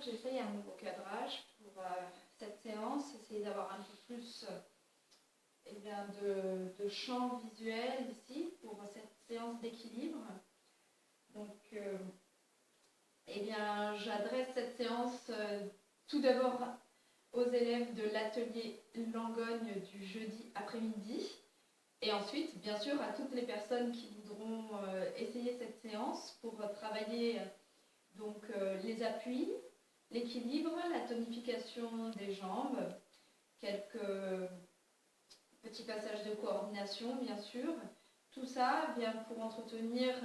j'essaye un nouveau cadrage pour cette séance, essayer d'avoir un peu plus de champ visuel ici pour cette séance d'équilibre. Donc, j'adresse cette séance tout d'abord aux élèves de l'atelier Langogne du jeudi après-midi et ensuite, bien sûr, à toutes les personnes qui voudront essayer cette séance pour travailler les appuis, l'équilibre, la tonification des jambes, quelques petits passages de coordination, bien sûr. Tout ça vient pour entretenir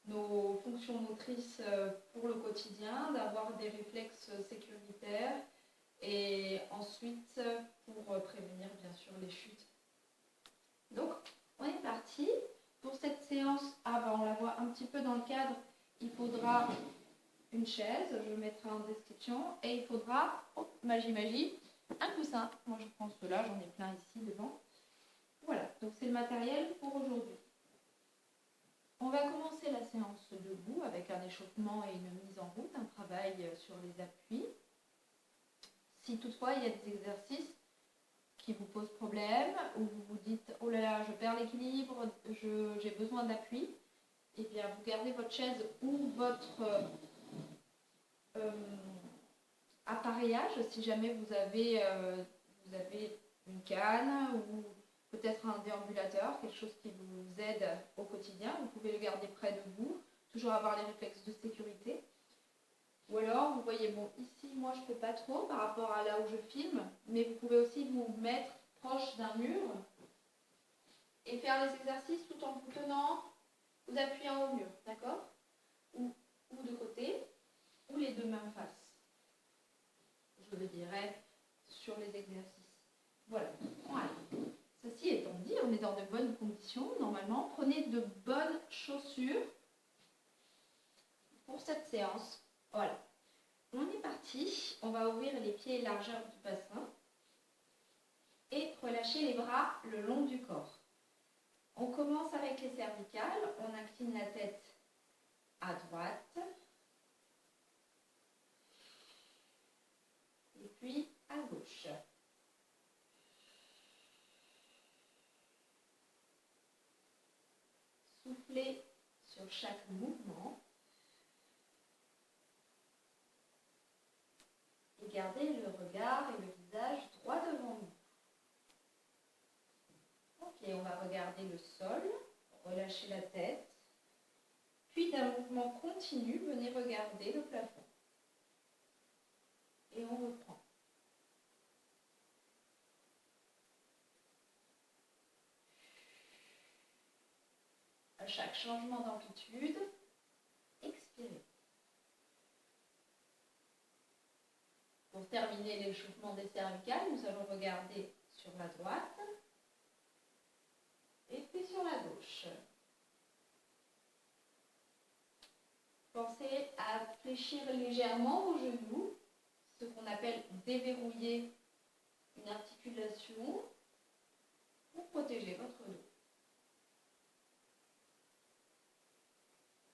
nos fonctions motrices pour le quotidien, d'avoir des réflexes sécuritaires et ensuite pour prévenir, bien sûr, les chutes. Donc, on est parti. Pour cette séance, on la voit un petit peu dans le cadre, il faudra une chaise, je mettrai en description, et il faudra, magie, un coussin. Moi je prends ceux-là, j'en ai plein ici devant. Voilà, donc c'est le matériel pour aujourd'hui. On va commencer la séance debout avec un échauffement et une mise en route, un travail sur les appuis. Si toutefois il y a des exercices qui vous posent problème, ou vous vous dites « Oh là là, je perds l'équilibre, j'ai besoin d'appui », eh bien vous gardez votre chaise ou votre appareillage, si jamais vous avez une canne ou peut-être un déambulateur, quelque chose qui vous aide au quotidien, vous pouvez le garder près de vous, toujours avoir les réflexes de sécurité. Ou alors, vous voyez, bon, ici, moi, je ne peux pas trop par rapport à là où je filme, mais vous pouvez aussi vous mettre proche d'un mur et faire les exercices tout en vous tenant, vous appuyant au mur, d'accord? Ou de côté, ou les deux mains face. Je le dirais sur les exercices. Voilà. Ceci étant dit, on est dans de bonnes conditions. Normalement, prenez de bonnes chaussures pour cette séance. Voilà. On est parti. On va ouvrir les pieds largeur du bassin et relâcher les bras le long du corps. On commence avec les cervicales. On incline la tête à droite. Et puis à gauche. Soufflez sur chaque mouvement et gardez le regard et le visage droit devant vous. Ok, on va regarder le sol, relâcher la tête, puis d'un mouvement continu, venez regarder le plafond. Et on reprend. À chaque changement d'amplitude, expirez. Pour terminer l'échauffement des cervicales, nous allons regarder sur la droite et puis sur la gauche. Pensez à fléchir légèrement vos genoux, ce qu'on appelle déverrouiller une articulation pour protéger votre dos.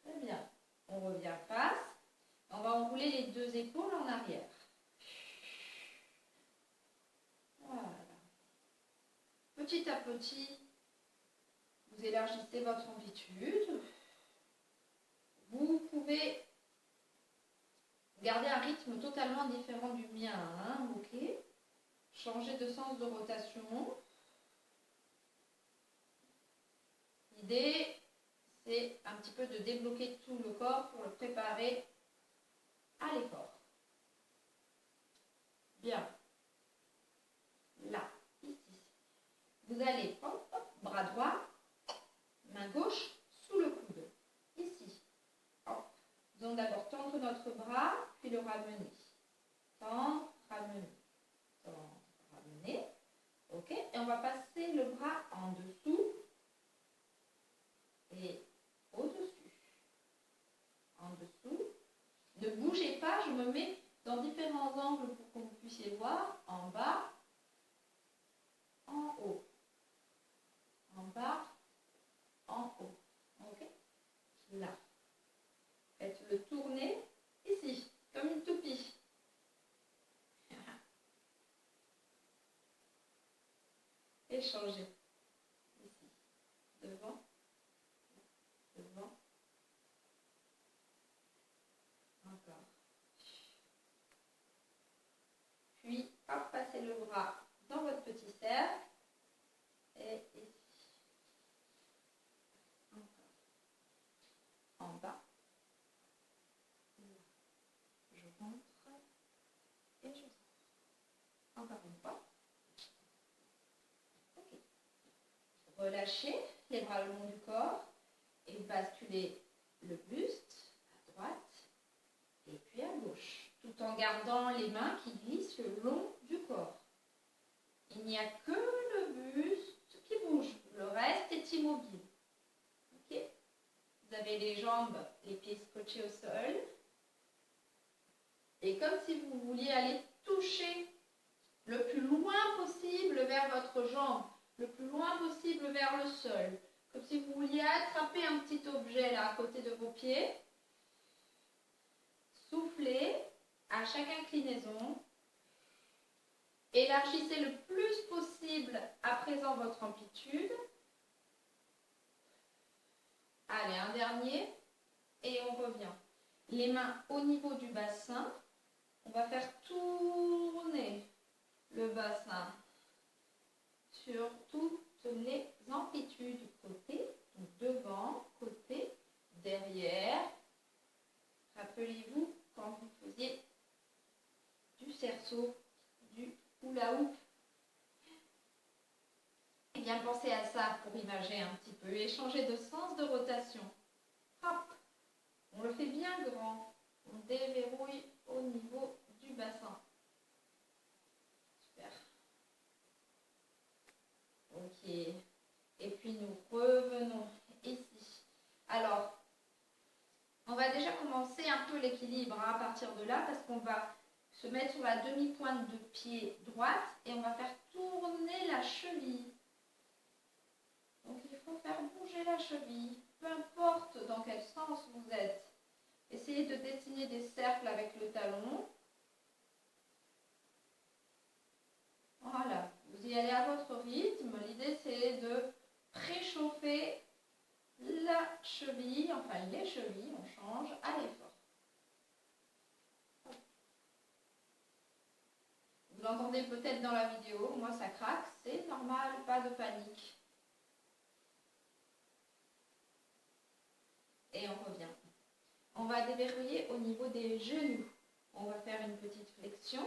Très bien. On revient face. On va enrouler les deux épaules en arrière. Voilà. Petit à petit, vous élargissez votre amplitude. Vous pouvez garder un rythme totalement différent du mien, hein, ok? Changer de sens de rotation. L'idée, c'est un petit peu de débloquer tout le corps pour le préparer à l'effort. Bien. Là, ici. Vous allez, hop, hop, bras droit, main gauche sous le coude. Ici. Hop. Nous allons d'abord tendre notre bras, puis le ramener. Tendre, ramener. Tendre, ramener. Ok. Et on va passer le bras en dessous et au-dessus. En dessous. Ne bougez pas, je me mets dans différents angles pour que vous puissiez voir. En bas, en haut. En bas, en haut. Ok? Là. Faites-le tourner ici, comme changer. Ici, devant, devant, encore. Puis, hop, passez le bras dans votre petit cercle. Et ici. Encore. En bas. Là. Je rentre et je sors. Encore une fois. Ok. Relâchez les bras le long du corps et basculez le buste à droite et puis à gauche, tout en gardant les mains qui glissent le long du corps. Il n'y a que le buste qui bouge, le reste est immobile. Ok? Vous avez les jambes, les pieds scotchés au sol. Et comme si vous vouliez aller toucher le plus loin possible vers votre jambe, le plus loin possible vers le sol. Comme si vous vouliez attraper un petit objet là à côté de vos pieds. Soufflez à chaque inclinaison. Élargissez le plus possible à présent votre amplitude. Allez, un dernier. Et on revient. Les mains au niveau du bassin. On va faire tourner le bassin sur toutes les amplitudes côté, donc devant, côté, derrière. Rappelez-vous quand vous faisiez du cerceau, du hula hoop. Et bien pensez à ça pour imager un petit peu et changer de sens de rotation. Hop, on le fait bien grand. On déverrouille au niveau du bassin. Super. Ok. Et puis nous revenons ici. Alors, on va déjà commencer un peu l'équilibre à partir de là parce qu'on va se mettre sur la demi-pointe de pied droite et on va faire tourner la cheville. Donc il faut faire bouger la cheville, peu importe dans quel sens vous êtes. Essayez de dessiner des cercles avec le talon. Voilà, vous y allez à votre rythme. L'idée c'est de préchauffer la cheville, enfin les chevilles, on change à l'effort. Vous l'entendez peut-être dans la vidéo, moi ça craque, c'est normal, pas de panique. Et on revient. On va déverrouiller au niveau des genoux. On va faire une petite flexion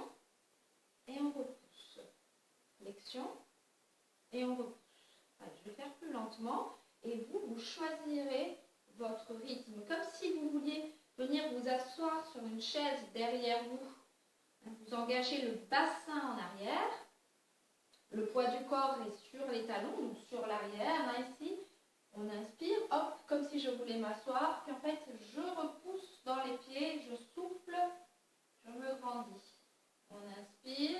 et on repousse. Flexion et on repousse. Allez, je vais faire plus lentement et vous choisirez votre rythme. Comme si vous vouliez venir vous asseoir sur une chaise derrière vous. Vous engagez le bassin en arrière. Le poids du corps est sur les talons, donc sur l'arrière, ici. On inspire, hop, comme si je voulais m'asseoir. Puis en fait, je repousse dans les pieds, je souffle, je me grandis. On inspire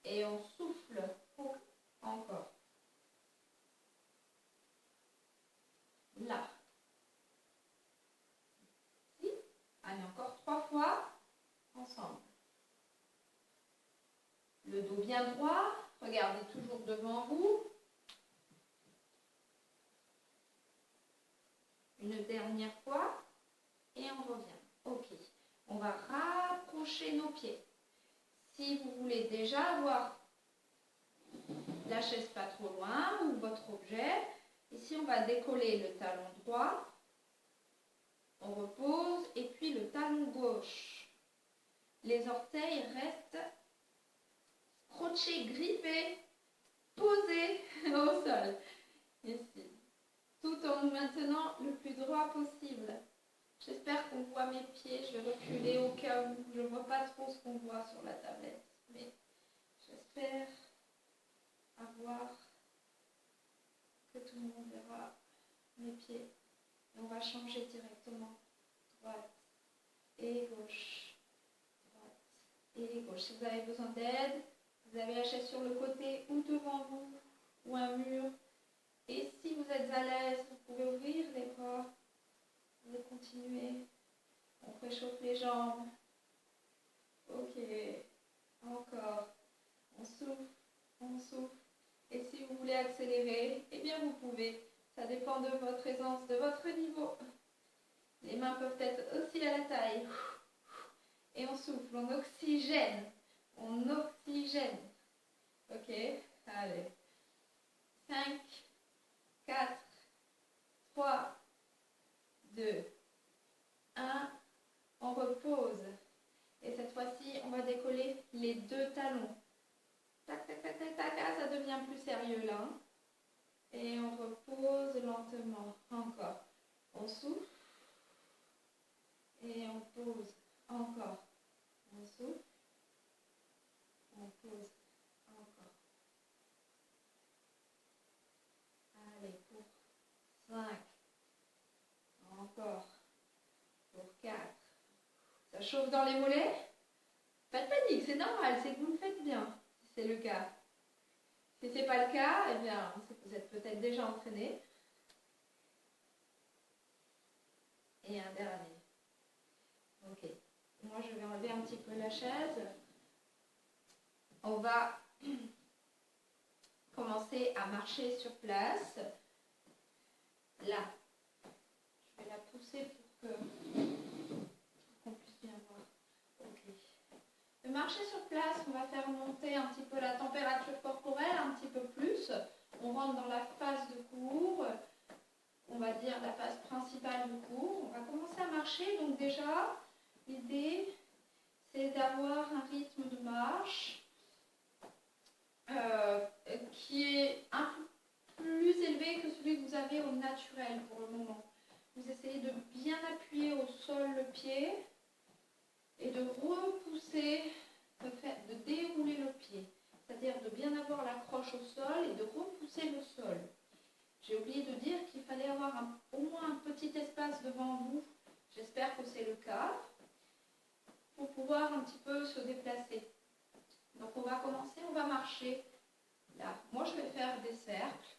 et on souffle. Encore. Là. Ici. Allez, encore 3 fois. Ensemble. Le dos bien droit. Regardez toujours devant vous. Une dernière fois et on revient. Ok. On va rapprocher nos pieds. Si vous voulez déjà avoir la chaise pas trop loin ou votre objet, ici on va décoller le talon droit. On repose et puis le talon gauche. Les orteils restent scotchés, grippés, posés au sol. Ici. Tout en nous maintenant le plus droit possible. J'espère qu'on voit mes pieds. Je vais reculer au cas où. Je ne vois pas trop ce qu'on voit sur la tablette. Mais j'espère avoir que tout le monde verra mes pieds. Et on va changer directement. Droite et gauche. Droite et gauche. Si vous avez besoin d'aide, vous avez la chaise sur le côté ou devant vous ou un mur. Et si vous êtes à l'aise, vous pouvez ouvrir les bras. Vous pouvez continuer. On réchauffe les jambes. Ok. Encore. On souffle. On souffle. Et voulez accélérer, eh bien vous pouvez. Ça dépend de votre aisance, de votre niveau. Les mains peuvent être aussi à la taille. Et on souffle, on oxygène. On oxygène. Ok, allez. 5, 4, 3, 2, 1. On repose. Et cette fois-ci, on va décoller les deux talons. Tac, tac, tac, tac, tac. Ah, ça devient plus sérieux là. Et on repose lentement. Encore. On souffle. Et on pose. Encore. On souffle. On pose. Encore. Allez, pour 5. Encore. Pour 4. Ça chauffe dans les mollets? Pas de panique, c'est normal, c'est que vous le faites bien, si c'est le cas. Si ce n'est pas le cas, eh bien, vous êtes peut-être déjà entraîné. Et un dernier. Ok. Moi, je vais enlever un petit peu la chaise. On va commencer à marcher sur place. Là. Je vais la pousser pour qu'on puisse bien voir. Ok. Le marcher sur place, on va faire monter un petit peu la température corporelle, un petit peu plus. On rentre dans la phase de cours, on va dire la phase principale du cours. On va commencer à marcher, donc déjà, l'idée, c'est d'avoir un rythme de marche qui est un peu plus élevé que celui que vous avez au naturel pour le moment. Vous essayez de bien appuyer au sol le pied et de repousser, de dérouler le pied. C'est-à-dire de bien avoir l'accroche au sol et de repousser le sol. J'ai oublié de dire qu'il fallait avoir au moins un petit espace devant vous. J'espère que c'est le cas. Pour pouvoir un petit peu se déplacer. Donc on va commencer, on va marcher là. Moi je vais faire des cercles.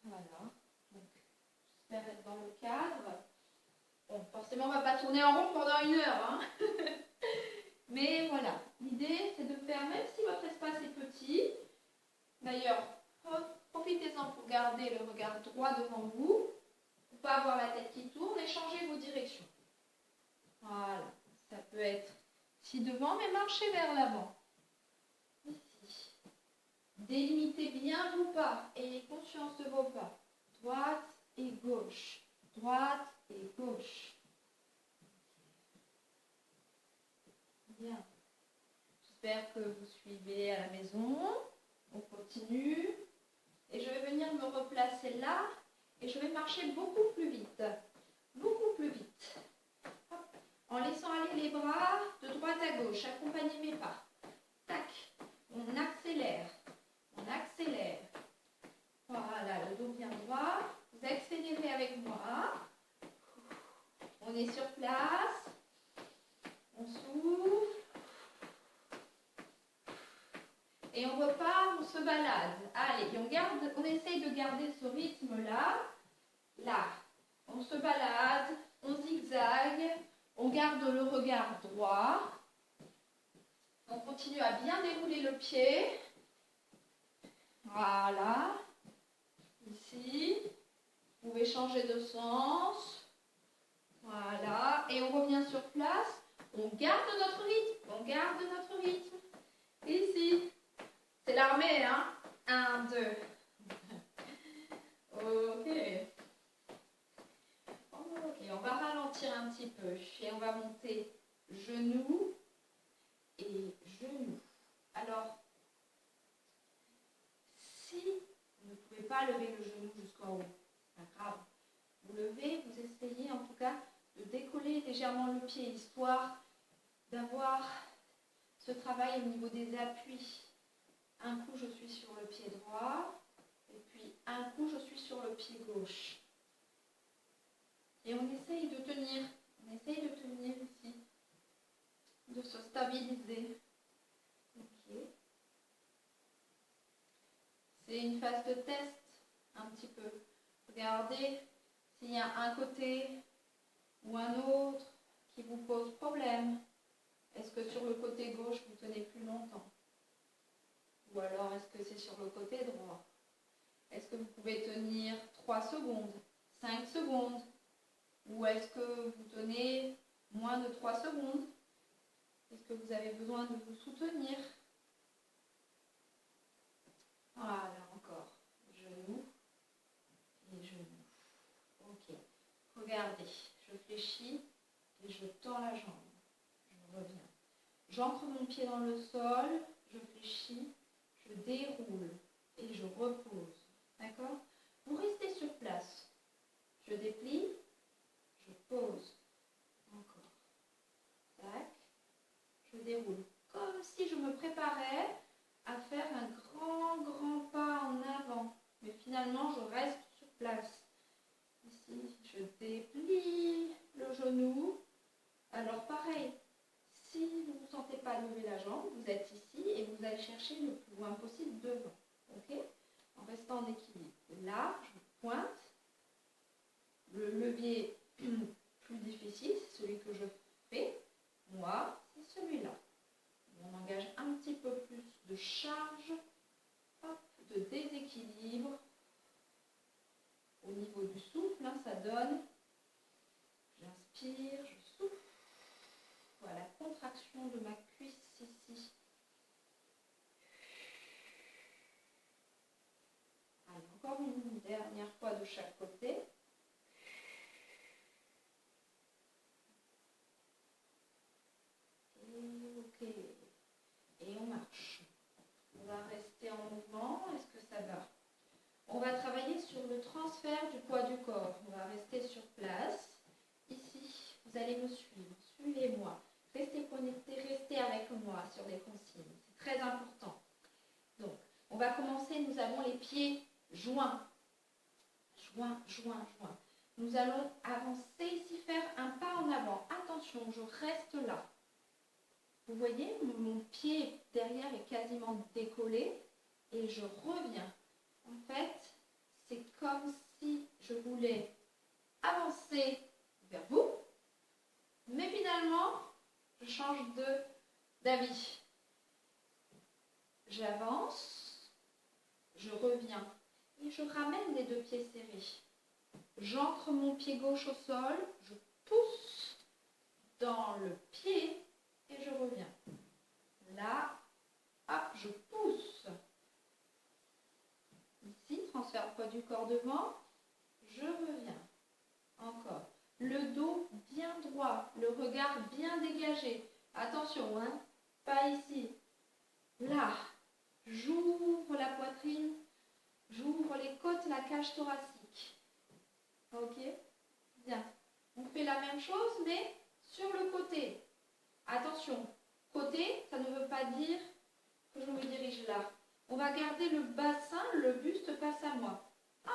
Voilà. Donc j'espère être dans le cadre. Bon, forcément on ne va pas tourner en rond pendant 1 heure. Hein. Mais voilà, l'idée c'est de faire, même si votre espace est petit, d'ailleurs, profitez-en pour garder le regard droit devant vous, pour ne pas avoir la tête qui tourne et changer vos directions. Voilà, ça peut être ici devant, mais marchez vers l'avant. Ici. Délimitez bien vos pas, ayez conscience de vos pas. Droite et gauche, droite et gauche. Bien. J'espère que vous suivez à la maison. On continue. Et je vais venir me replacer là. Et je vais marcher beaucoup plus vite. Beaucoup plus vite. Hop. En laissant aller les bras de droite à gauche. Accompagnez mes pas. Tac. On accélère. On accélère. Voilà, le dos bien droit. Vous accélérez avec moi. On est sur place. On souffle. Et on repart, on se balade. Allez, on essaye de garder ce rythme-là. Là, on se balade, on zigzague, on garde le regard droit. On continue à bien dérouler le pied. Voilà. Ici. Vous pouvez changer de sens. Voilà. Et on revient sur place. On garde notre rythme. On garde notre rythme. Ici. C'est l'armée, hein? 1, 2. Ok. Ok, on va ralentir un petit peu. Et on va monter genou et genou. Alors, si vous ne pouvez pas lever le genou jusqu'en haut, c'est pas grave. Vous levez, vous essayez en tout cas de décoller légèrement le pied, histoire d'avoir ce travail au niveau des appuis. Un coup, je suis sur le pied droit, et puis un coup, je suis sur le pied gauche. Et on essaye de tenir ici, de se stabiliser. Ok. C'est une phase de test, un petit peu. Regardez s'il y a un côté ou un autre qui vous pose problème. Est-ce que sur le côté gauche, vous tenez plus longtemps? Ou alors, est-ce que c'est sur le côté droit? Est-ce que vous pouvez tenir 3 secondes, 5 secondes? Ou est-ce que vous tenez moins de 3 secondes? Est-ce que vous avez besoin de vous soutenir? Voilà, encore. Genou et genou. Ok. Regardez, je fléchis et je tends la jambe. Je reviens. J'ancre mon pied dans le sol, je fléchis, je déroule et je repose. D'accord? Vous restez sur place. Je déplie, je pose. Encore. Tac. Je déroule. Comme si je me préparais à faire un grand pas en avant. Mais finalement, je reste sur place. Ici, je déplie le genou. Alors pareil, si vous ne vous sentez pas lever la jambe, vous êtes ici et vous allez chercher le plus loin possible devant. Ok? En restant en équilibre. Là, je pointe. Le levier plus difficile, c'est celui que je fais. Moi, c'est celui-là. On engage un petit peu plus de charge, hop, de déséquilibre. Au niveau du souffle, hein, ça donne. J'inspire, je souffle. Voilà, contraction de ma cuisse ici. Allez, encore une dernière fois de chaque côté. Ok. Et on marche. On va rester en mouvement. Est-ce que ça va? On va travailler sur le transfert du poids du corps. On va rester sur place. Ici, vous allez me suivre. Suivez-moi. Restez connectés, restez avec moi sur les consignes. C'est très important. Donc, on va commencer. Nous avons les pieds joints. Joints. Nous allons avancer ici, faire un pas en avant. Attention, je reste là. Vous voyez, mon pied derrière est quasiment décollé et je reviens. En fait, c'est comme si je voulais avancer vers vous, mais finalement, je change d'avis. J'avance, je reviens et je ramène les 2 pieds serrés. J'ancre mon pied gauche au sol, je pousse dans le pied et je reviens. Là, hop, je pousse. Ici, transfert poids du corps devant, je reviens. Encore. Le dos bien droit, le regard bien dégagé. Attention, hein, pas ici. Là, j'ouvre la poitrine, j'ouvre les côtes, la cage thoracique. Ok? Bien. On fait la même chose, mais sur le côté. Attention, côté, ça ne veut pas dire que je me dirige là. On va garder le bassin, le buste face à moi. Hop,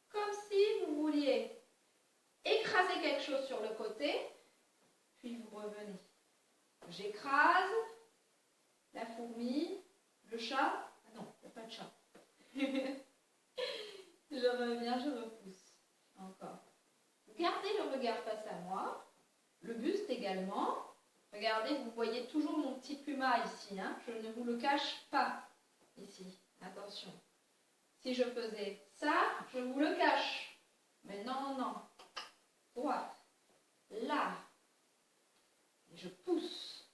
comme si vous vouliez écraser quelque chose sur le côté, puis vous revenez. J'écrase la fourmi, le chat. Ah non, il n'y a pas de chat. Je reviens, je repousse. Encore. Gardez le regard face à moi, le buste également. Regardez, vous voyez toujours mon petit puma ici. Hein? Je ne vous le cache pas ici. Attention. Si je faisais ça, je vous le cache. Mais non, non. Droite. Là. Et je pousse.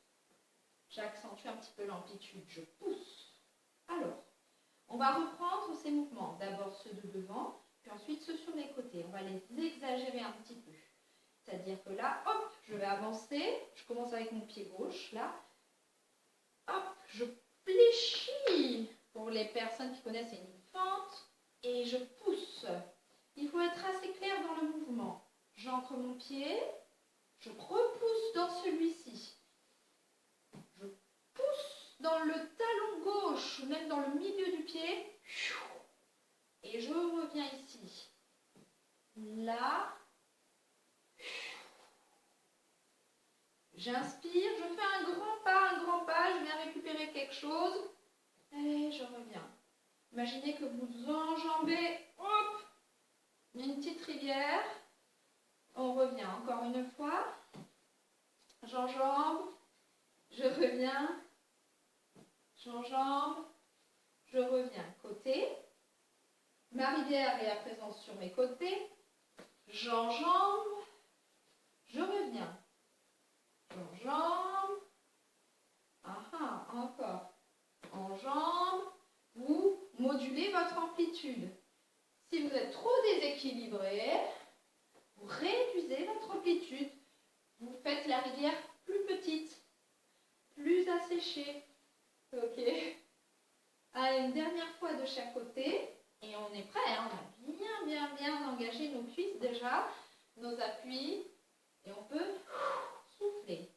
J'accentue un petit peu l'amplitude. Je pousse. Alors, on va reprendre ces mouvements. D'abord ceux de devant, puis ensuite ceux sur les côtés. On va les exagérer un petit peu. C'est-à-dire que là, hop, je vais avancer. Je commence avec mon pied gauche, là. Hop, je fléchis. Pour les personnes qui connaissent, c'est une fente. Et je pousse. Il faut être assez clair dans le mouvement. J'ancre mon pied. Je repousse dans celui-ci. Je pousse dans le talon gauche, même dans le milieu du pied. Et je reviens ici. Là. J'inspire, je fais un grand pas, je viens récupérer quelque chose et je reviens. Imaginez que vous enjambez, hop, une petite rivière. On revient encore une fois. J'enjambe, je reviens. J'enjambe, je reviens. Côté. rivière est à présent sur mes côtés. J'enjambe, je reviens. J'enjambe. Ah, encore. Enjambe. Vous modulez votre amplitude. Si vous êtes trop déséquilibré, vous réduisez votre amplitude. Vous faites la rivière plus petite, plus asséchée. Ok. Allez, une dernière fois de chaque côté. Et on est prêt, hein. On a bien engagé nos cuisses déjà, nos appuis. Et on peut souffler.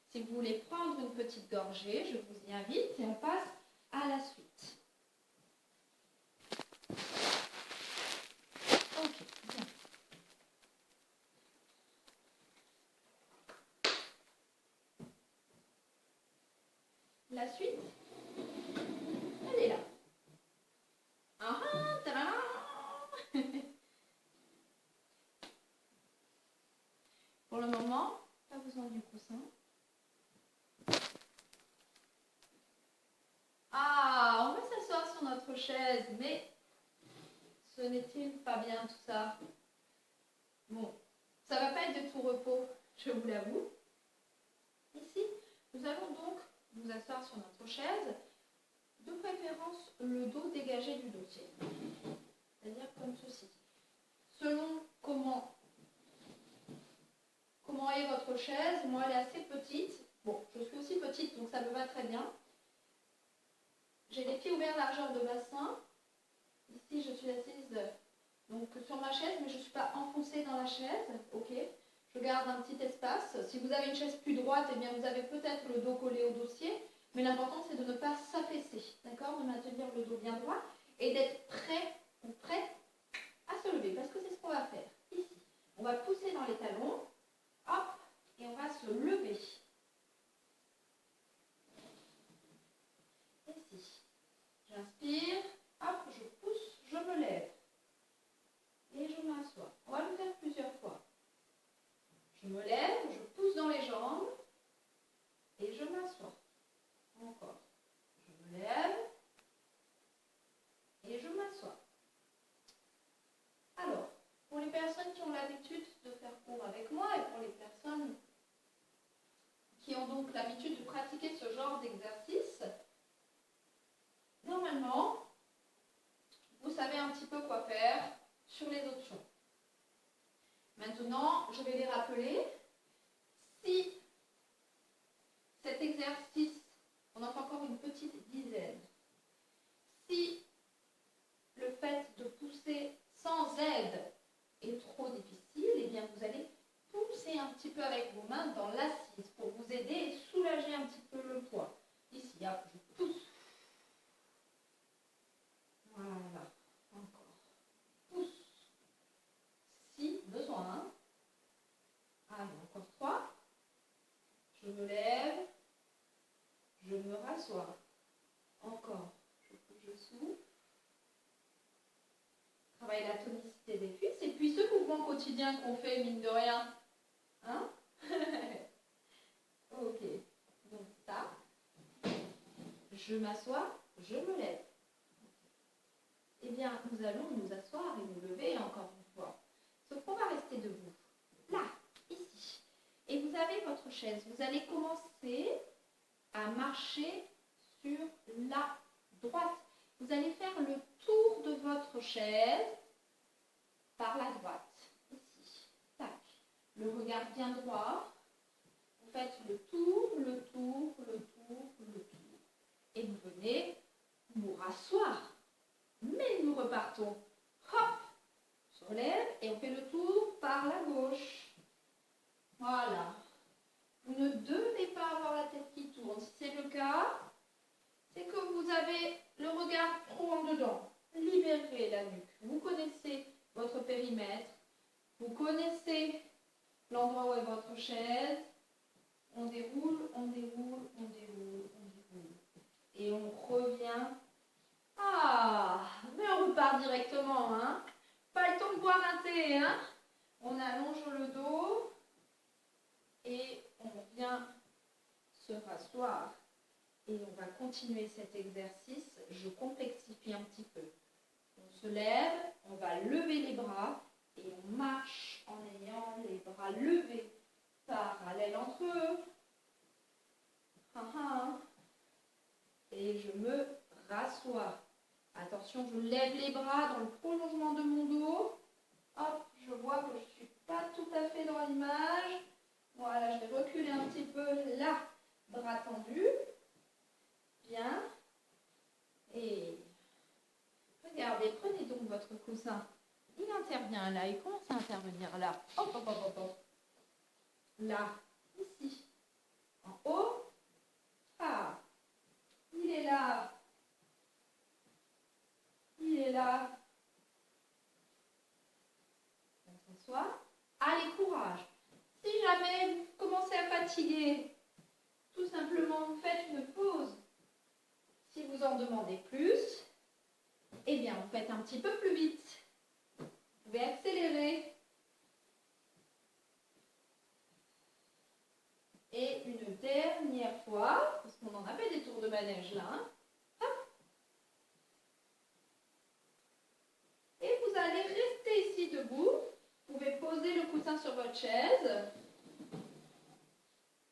Si vous voulez prendre une petite gorgée, je vous y invite et on passe à la suite. Ok, bien. La suite, elle est là. Ah, tadam. Pour le moment, pas besoin du coussin. Ah, on va s'asseoir sur notre chaise, mais ce n'est-il pas bien tout ça? Bon, ça ne va pas être de tout repos, je vous l'avoue. Ici, nous allons donc nous asseoir sur notre chaise, de préférence le dos dégagé du dossier. C'est-à-dire comme ceci. Selon comment est votre chaise, moi elle est assez petite. Bon, je suis aussi petite, donc ça me va très bien. J'ai les pieds ouverts largeur de bassin. Ici, je suis assise donc sur ma chaise, mais je ne suis pas enfoncée dans la chaise. Ok. Je garde un petit espace. Si vous avez une chaise plus droite, eh bien vous avez peut-être le dos collé au dossier, mais l'important c'est de ne pas s'affaisser, d'accord, de maintenir le dos bien droit et d'être prêt ou prête à se lever, parce que c'est ce qu'on va faire ici. On va pousser dans les talons, hop, et on va se lever. Ici, j'inspire, hop, je pousse, je me lève et je m'assois. On va le faire plusieurs fois. Je me lève, je pousse dans les jambes et je m'assois. Encore. Je me lève et je m'assois. Alors, pour les personnes qui ont l'habitude de faire cours avec moi et pour les personnes qui ont donc l'habitude de pratiquer ce genre d'exercice, normalement, vous savez un petit peu quoi faire sur les options. Maintenant, je vais les rappeler. Si cet exercice, on en fait encore une petite dizaine, si le fait de pousser sans aide est trop difficile, eh bien vous allez pousser un petit peu avec vos mains dans l'assise pour vous aider et soulager un petit peu le poids. Ici, hop, je pousse. Voilà, encore. Pousse. Si besoin. Allez, encore 3. Je me lève. Je me rassois. Encore. Je pousse, je souffle. Travaille la tonicité des cuisses. Et puis ce mouvement quotidien qu'on fait, mine de rien. Hein? Ok. Donc ça. Je m'assois, je me lève. Eh bien, nous allons nous asseoir et nous lever encore une fois. Sauf qu'on va rester debout. Là, ici. Et vous avez votre chaise. Vous allez commencer à marcher sur la droite. Vous allez faire le tour de votre chaise par la droite. Ici. Tac. Le regard bien droit. Vous faites le tour, le tour, le tour, le tour. Et vous venez vous rasseoir. Mais nous repartons. Hop, on se relève et on fait le tour par la gauche. Voilà. Vous ne devez pas avoir la tête qui tourne. Si c'est le cas, c'est que vous avez le regard trop en dedans. Libérez la nuque. Vous connaissez votre périmètre. Vous connaissez l'endroit où est votre chaise. On déroule, on déroule, on déroule, on déroule. Et on revient. Ah, mais on repart directement, hein. Pas le temps de boire un thé, hein. On allonge le dos et on vient se rasseoir. Et on va continuer cet exercice. Je complexifie un petit peu. On se lève, lever les bras et on marche en ayant les bras levés parallèles entre eux. Et je me rassois. Attention, je lève les bras dans le prolongement de mon dos. Hop, je vois que je ne suis pas tout à fait dans l'image. Voilà, je vais reculer un petit peu là, bras tendus. Bien. Et regardez, prenez donc votre coussin. Il intervient là, il commence à intervenir là. Hop, hop, hop, hop, hop. Là, ici. En haut. Ah, il est là. Il est là. On s'assoit. Allez, courage. Si jamais vous commencez à fatiguer, tout simplement vous faites une pause. Si vous en demandez plus, eh bien vous faites un petit peu plus vite. Vous pouvez accélérer. Et une dernière fois, parce qu'on en a fait des tours de manège là, hein. Hop. Et vous allez rester ici debout. Vous pouvez poser le coussin sur votre chaise.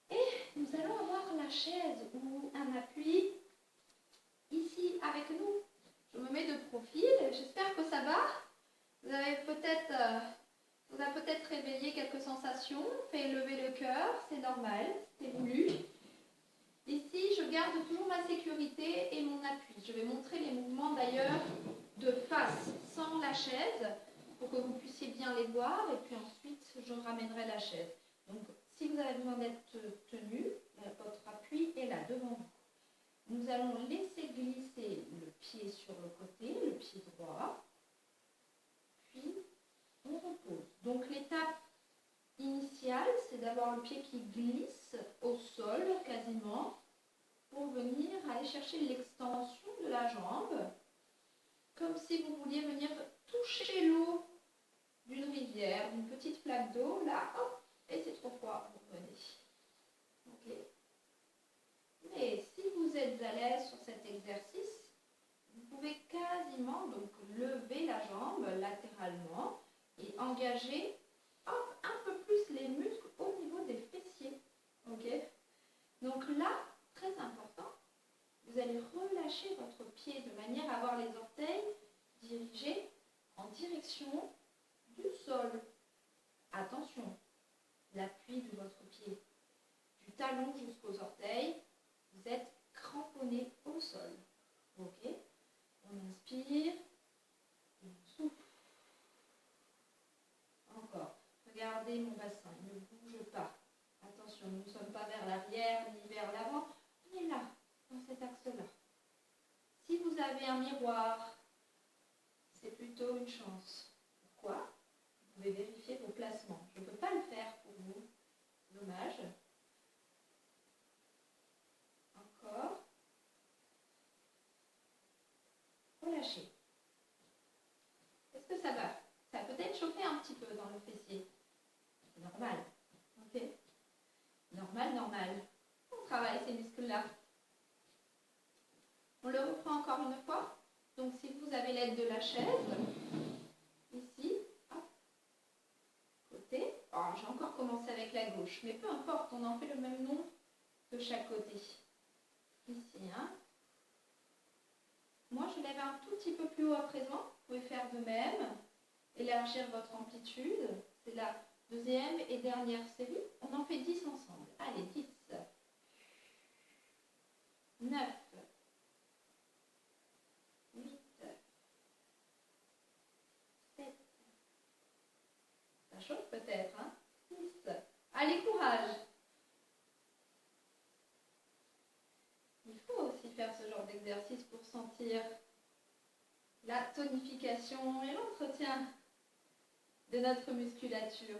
Et nous allons avoir la chaise ou un appui ici avec nous. Je me mets de profil. J'espère que ça va. Vous avez peut-être réveillé quelques sensations, fait lever le cœur, c'est normal, c'est voulu. Ici, je garde toujours ma sécurité et mon appui. Je vais montrer les mouvements d'ailleurs de face, sans la chaise, pour que vous puissiez bien les voir. Et puis ensuite, je ramènerai la chaise. Donc, si vous avez besoin d'être tenu, votre appui est là, devant vous. Nous allons laisser glisser le pied sur le côté, le pied droit. Puis, on repose. Donc, l'étape initiale, c'est d'avoir le pied qui glisse au sol quasiment pour venir aller chercher l'extension de la jambe, comme si vous vouliez venir toucher l'eau d'une rivière, d'une petite flaque d'eau, là, hop, et c'est trop froid, vous revenez. Ok. Mais si vous êtes à l'aise sur cet exercice, vous pouvez quasiment donc lever la jambe latéralement et engager un peu plus les muscles au niveau des fessiers. Okay. Donc là, très important, vous allez relâcher votre pied de manière à avoir les orteils dirigés en direction du sol. Attention, l'appui de votre pied, du talon jusqu'aux orteils, vous êtes cramponné au sol. Ok. On inspire, on souffle. Encore. Regardez mon bassin, il ne bouge pas. Attention, nous ne sommes pas vers l'arrière ni vers l'avant. On est là, dans cet axe-là. Si vous avez un miroir, c'est plutôt une chance. Pourquoi? Vous pouvez vérifier vos placements. Je ne peux pas le faire pour vous. Dommage. Encore. Relâchez. Est-ce que ça va? Ça peut être chauffé un petit peu dans le fessier. C'est normal. Ok? Normal, normal. On travaille ces muscles-là. On le reprend encore une fois. Donc, si vous avez l'aide de la chaise, ici, hop, côté. Oh, j'ai encore commencé avec la gauche, mais peu importe, on en fait le même nombre de chaque côté. Ici, hein. Moi, je lève un tout petit peu plus haut à présent. Vous pouvez faire de même. Élargir votre amplitude. C'est la deuxième et dernière série. On en fait 10 ensemble. Allez, 10. 9. 8. 7. Ça chauffe peut-être, hein? 6. Allez, courage. Il faut aussi faire ce genre d'exercice pour sentir la tonification et l'entretien de notre musculature.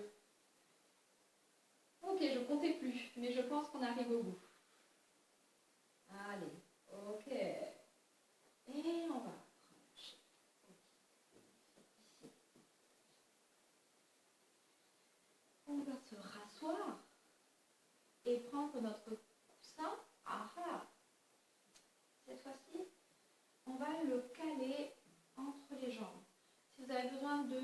Ok, je ne comptais plus, mais je pense qu'on arrive au bout. Allez, ok. Et on va relâcher. Ici. On va se rasseoir et prendre notre coussin. Cette fois-ci, on va le caler entre les jambes. Si vous avez besoin de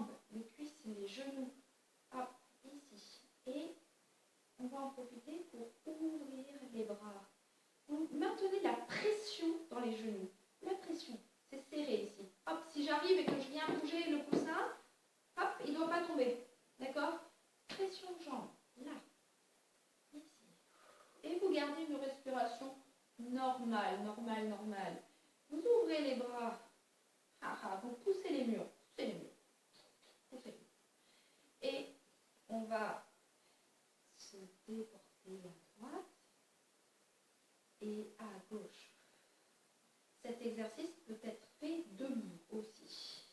jambes, les cuisses et les genoux. Hop, ici. Et on va en profiter pour ouvrir les bras. Vous maintenez la pression dans les genoux. La pression, c'est serré ici. Hop, si j'arrive et que je viens bouger le coussin, hop, il ne doit pas tomber. D'accord? Pression jambes, là, ici. Et vous gardez une respiration normale, normale, normale. Vous ouvrez les bras. Vous poussez les murs. Poussez les murs. Poussez les murs. Et on va se déporter à droite et à gauche. Cet exercice peut être fait debout aussi.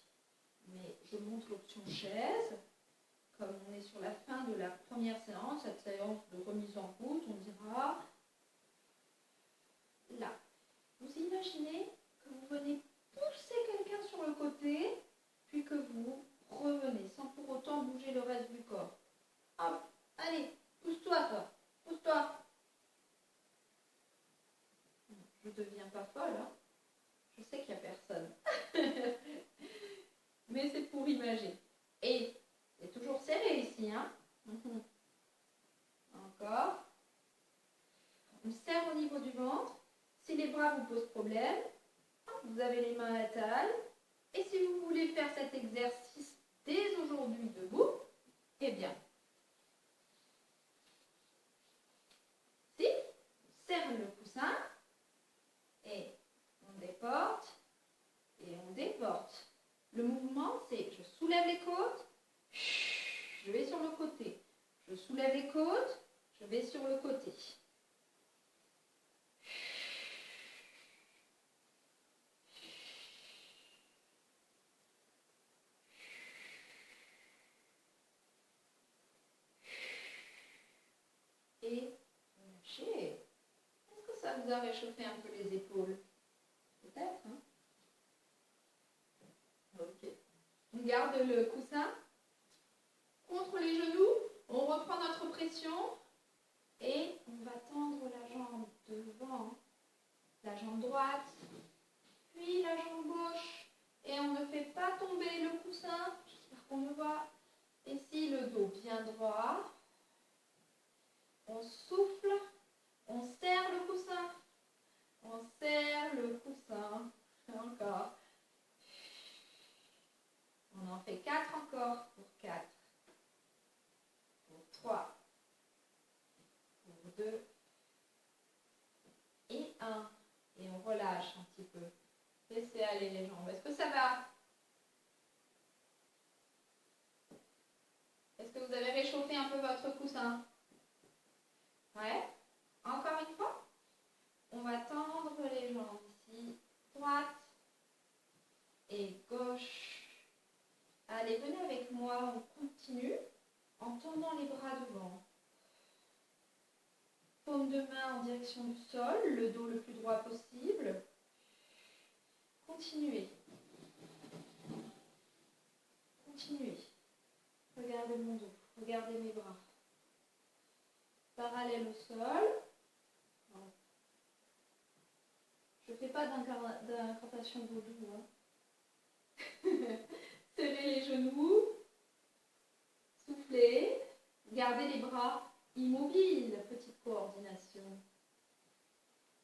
Mais je montre l'option chaise. Comme on est sur la fin de la première séance, cette séance de remise en route, on dira là. Vous imaginez que vous venez pousser quelqu'un sur le côté, puis que vous revenez sans pour autant bouger le reste du corps. Hop, allez, pousse-toi, toi. Pousse-toi. Je ne deviens pas folle, hein. Je sais qu'il n'y a personne. Mais c'est pour imager. Et c'est toujours serré ici, hein. Encore. On serre au niveau du ventre. Si les bras vous posent problème, vous avez les mains à la taille. Et si vous voulez faire cet exercice dès aujourd'hui debout, eh bien, si, on serre le coussin et on déporte et on déporte. Le mouvement, c'est je soulève les côtes, je vais sur le côté. Je soulève les côtes, je vais sur le côté. Et lâchez. Est-ce que ça vous a réchauffé un peu les épaules? Peut-être, hein? Ok. On garde le coussin contre les genoux. On reprend notre pression. Et on va tendre la jambe devant, la jambe droite, puis la jambe gauche. Et on ne fait pas tomber le coussin. J'espère qu'on me voit. Ici, le dos bien droit. On souffle, on serre le coussin, on serre le coussin, encore. On en fait 4 encore, pour 4, pour 3, pour 2 et 1. Et on relâche un petit peu. Laissez aller les jambes. Est-ce que ça va? Est-ce que vous avez réchauffé un peu votre coussin? Ouais. Encore une fois. On va tendre les jambes ici. Droite et gauche. Allez, venez avec moi. On continue en tendant les bras devant. Paume de main en direction du sol. Le dos le plus droit possible. Continuez. Continuez. Regardez mon dos. Regardez mes bras. Parallèle au sol. Je ne fais pas d'incantation vaudou. Hein. Serrez les genoux. Soufflez. Gardez les bras immobiles. Petite coordination.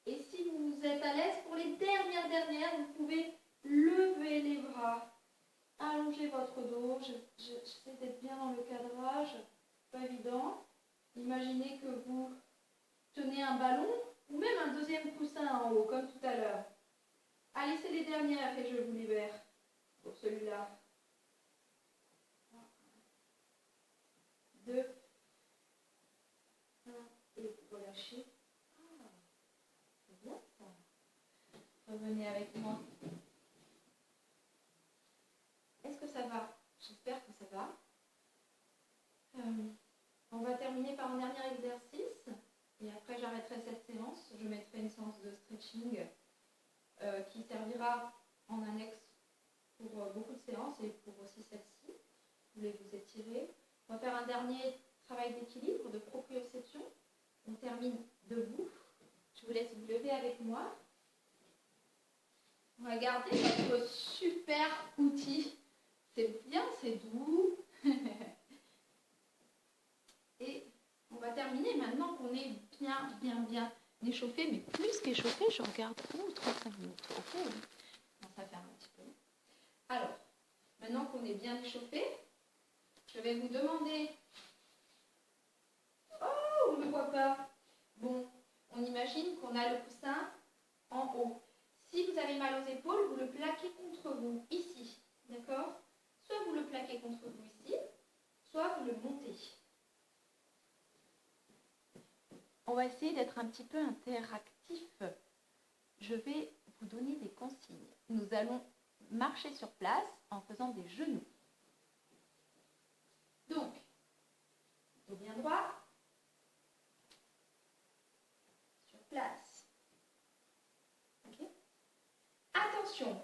Et si vous êtes à l'aise, pour les dernières, vous pouvez lever les bras. Allongez votre dos. J'essaie d'être bien dans le cadrage. Pas évident. Imaginez que vous tenez un ballon ou même un deuxième coussin en haut, comme tout à l'heure. Allez, c'est les dernières et je vous libère pour celui-là. 2, 1 et relâchez. Ah, c'est bien ça. Revenez avec moi. Est-ce que ça va? J'espère que ça va. On va terminer par un dernier exercice. Et après, j'arrêterai cette séance. Je mettrai une séance de stretching qui servira en annexe pour beaucoup de séances et pour aussi celle-ci. Vous voulez vous étirer. On va faire un dernier travail d'équilibre, de proprioception. On termine debout. Je vous laisse vous lever avec moi. On va garder notre super outil C'est bien, c'est doux. Et on va terminer maintenant qu'on est bien échauffé, mais plus qu'échauffé, je regarde 35 minutes. Ok, ça fait un petit peu. Alors, maintenant qu'on est bien échauffé, je vais vous demander... Oh, on ne le voit pas. Bon, on imagine qu'on a le coussin en haut. Si vous avez mal aux épaules, vous le plaquez contre vous, ici. D'accord? Soit vous le plaquez contre vous ici, soit vous le montez. On va essayer d'être un petit peu interactif. Je vais vous donner des consignes. Nous allons marcher sur place en faisant des genoux. Donc, dos bien droit, sur place. Okay. Attention,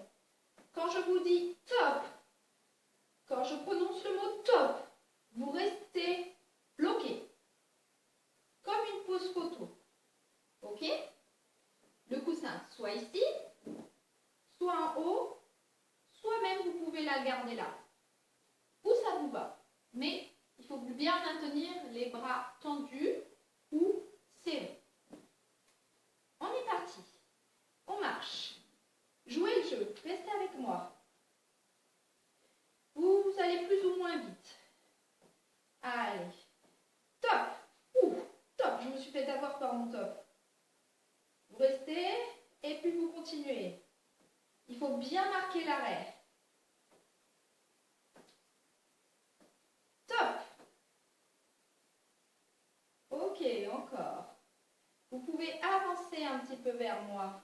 quand je vous dis top, quand je prononce le mot top, vous restez bloqué, comme une pose photo. Ok? Le coussin, soit ici, soit en haut, soit même vous pouvez la garder là. Où ça vous va. Mais il faut bien maintenir les bras tendus ou serrés. On est parti. On marche. Jouez le jeu. Restez avec moi. Vous allez plus ou moins vite. Allez. Top. Top. Je me suis fait avoir par mon top. Vous restez et puis vous continuez. Il faut bien marquer l'arrêt. Top. Ok, encore. Vous pouvez avancer un petit peu vers moi.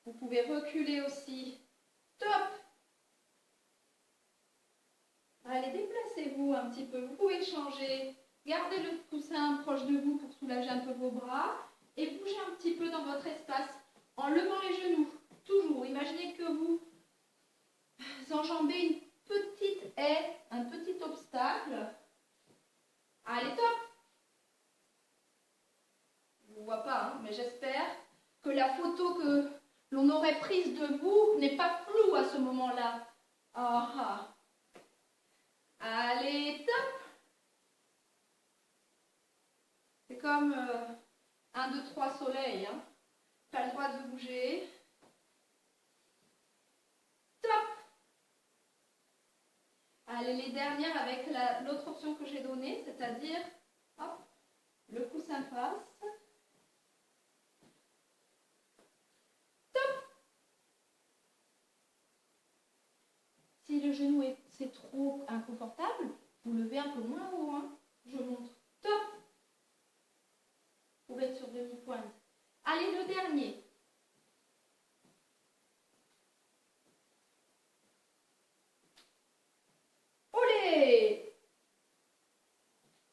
Vous pouvez reculer aussi. Top. Allez, déplacez-vous un petit peu. Vous pouvez changer. Gardez le coussin proche de vous pour soulager un peu vos bras. Et bougez un petit peu dans votre espace en levant les genoux. Toujours. Imaginez que vous enjambez une petite haie, un petit obstacle. Allez, top. Je ne vous vois pas, hein, mais j'espère que la photo que l'on aurait prise de vous n'est pas floue à ce moment-là. Ah. Allez, top. C'est comme 1, 2, 3 soleils. Hein. Pas le droit de bouger. Top. Allez, les dernières avec l'autre option que j'ai donnée, c'est-à-dire le coussin face. Top. Si le genou c'est trop inconfortable, vous levez un peu moins haut. Hein. Je montre. Top. Vous pouvez être sur demi-pointe. Allez, le dernier. Olé!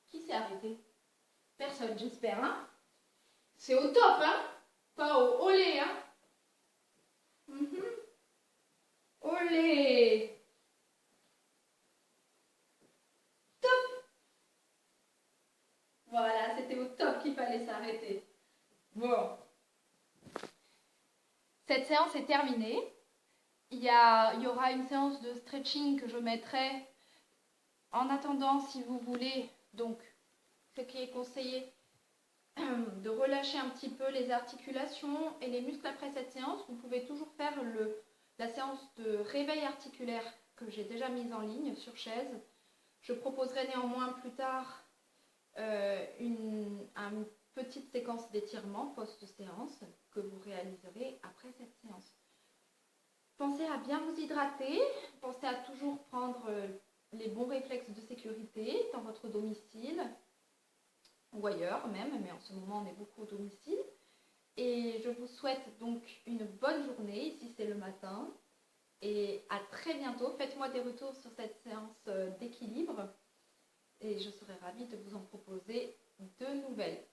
Qui s'est arrêté? Personne, j'espère. Hein? C'est au top, hein? Pas au olé, hein? Olé! Top! Voilà, c'était au top qu'il fallait s'arrêter. Bon. Cette séance est terminée. Il y aura une séance de stretching que je mettrai en attendant, si vous voulez, donc ce qui est conseillé, de relâcher un petit peu les articulations et les muscles après cette séance. Vous pouvez toujours faire la séance de réveil articulaire que j'ai déjà mise en ligne sur chaise. Je proposerai néanmoins plus tard une petite séquence d'étirement post-séance que vous réaliserez après cette séance. Pensez à bien vous hydrater, pensez à toujours prendre les bons réflexes de sécurité dans votre domicile ou ailleurs même, mais en ce moment on est beaucoup au domicile. Et je vous souhaite donc une bonne journée, ici c'est le matin, et à très bientôt. Faites-moi des retours sur cette séance d'équilibre et je serai ravie de vous en proposer de nouvelles.